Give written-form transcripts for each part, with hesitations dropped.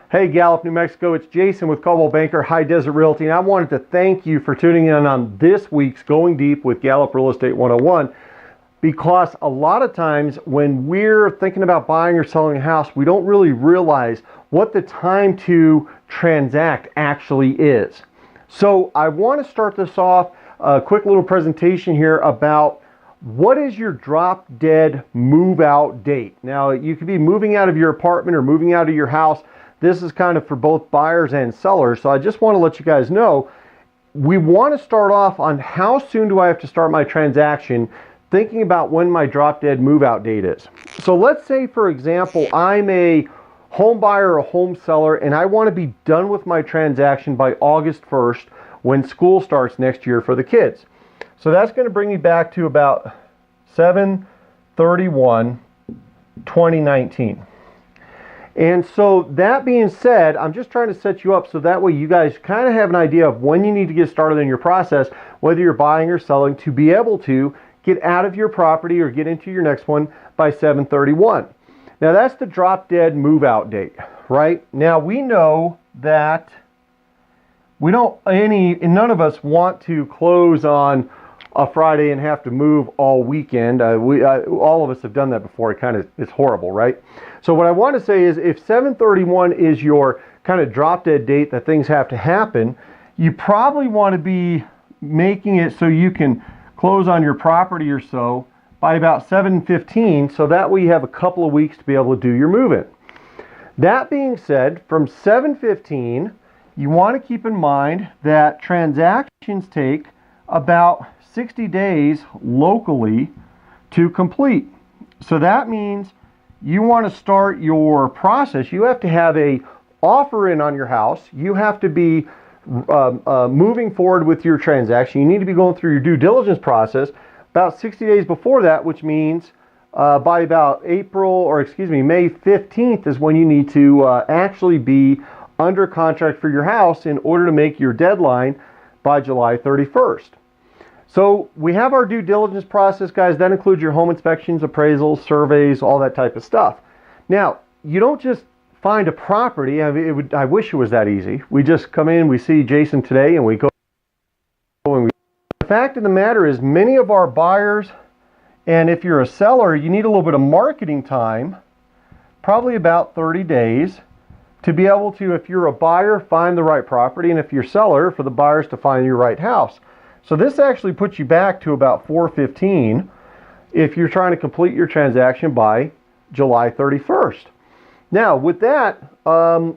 Hey Gallup, New Mexico, it's Jason with Coldwell Banker High Desert Realty, and I wanted to thank you for tuning in on this week's Going Deep with Gallup Real Estate 101, because a lot of times when we're thinking about buying or selling a house, we don't really realize what the time to transact actually is. So I want to start this off, a quick little presentation here about what is your drop dead move out date. Now, you could be moving out of your apartment or moving out of your house. This is kind of for both buyers and sellers. So I just want to let you guys know, we want to start off on how soon do I have to start my transaction, thinking about when my drop dead move out date is. So let's say, for example, I'm a home buyer or a home seller and I want to be done with my transaction by August 1st when school starts next year for the kids. So that's going to bring me back to about 7/31/2019. And so that being said, I'm just trying to set you up so that way you guys kind of have an idea of when you need to get started in your process, whether you're buying or selling, to be able to get out of your property or get into your next one by 7/31. Now that's the drop dead move out date, right? Now we know that none of us want to close on a Friday and have to move all weekend. All of us have done that before. It's horrible, right? So what I want to say is, if 7/31 is your kind of drop dead date that things have to happen, you probably want to be making it so you can close on your property or so by about 7/15, so that way you have a couple of weeks to be able to do your move-in. That being said, from 7/15, you want to keep in mind that transactions take about 60 days locally to complete. So that means you want to start your process. You have to have a offer in on your house. You have to be moving forward with your transaction. You need to be going through your due diligence process about 60 days before that, which means by about May 15th is when you need to actually be under contract for your house in order to make your deadline by July 31st. So we have our due diligence process, guys. That includes your home inspections, appraisals, surveys, all that type of stuff. Now, you don't just find a property. I wish it was that easy. We just come in, we see Jason today, and we go. The fact of the matter is, many of our buyers, and if you're a seller, you need a little bit of marketing time, probably about 30 days, to be able to, if you're a buyer, find the right property, and if you're a seller, for the buyers to find your right house. So this actually puts you back to about 4/15 if you're trying to complete your transaction by July 31st. Now, with that,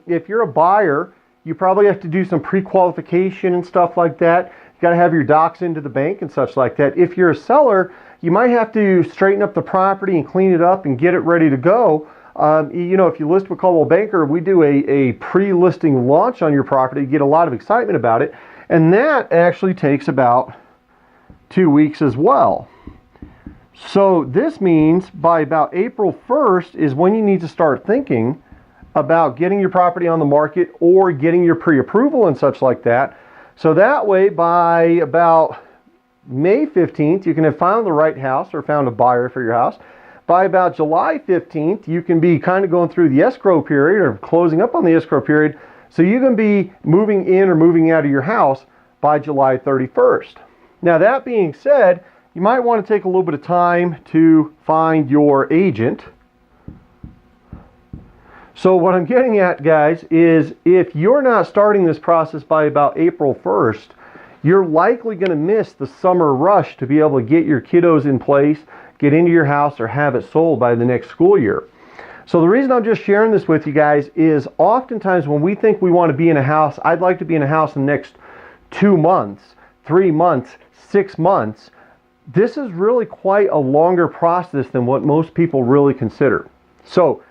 if you're a buyer, you probably have to do some pre-qualification and stuff like that. You got to have your docs into the bank and such like that. If you're a seller, you might have to straighten up the property and clean it up and get it ready to go. If you list with Coldwell Banker, we do a pre-listing launch on your property, get a lot of excitement about it. And that actually takes about 2 weeks as well. So this means by about April 1st is when you need to start thinking about getting your property on the market or getting your pre-approval and such like that. So that way, by about May 15th, you can have found the right house or found a buyer for your house. By about July 15th, you can be kind of going through the escrow period or closing up on the escrow period. So you can be moving in or moving out of your house by July 31st. Now, that being said, you might want to take a little bit of time to find your agent. So what I'm getting at, guys, is if you're not starting this process by about April 1st, you're likely going to miss the summer rush to be able to get your kiddos in place, get into your house, or have it sold by the next school year. So the reason I'm just sharing this with you guys is oftentimes when we think we want to be in a house, I'd like to be in a house in the next 2 months, 3 months, 6 months. This is really quite a longer process than what most people really consider. So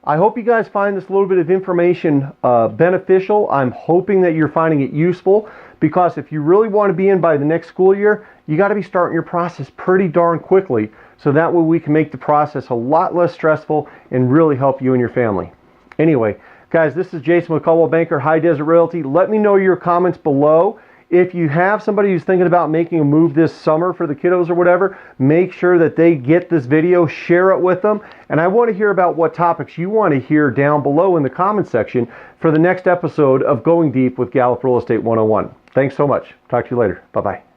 I hope you guys find this little bit of information beneficial. I'm hoping that you're finding it useful, because if you really want to be in by the next school year, you got to be starting your process pretty darn quickly, so that way we can make the process a lot less stressful and really help you and your family. Anyway, guys, this is Jason with Coldwell Banker High Desert Realty. Let me know your comments below. if you have somebody who's thinking about making a move this summer for the kiddos or whatever, make sure that they get this video, share it with them. And I want to hear about what topics you want to hear down below in the comment section for the next episode of Going Deep with Gallup Real Estate 101. Thanks so much. Talk to you later. Bye-bye.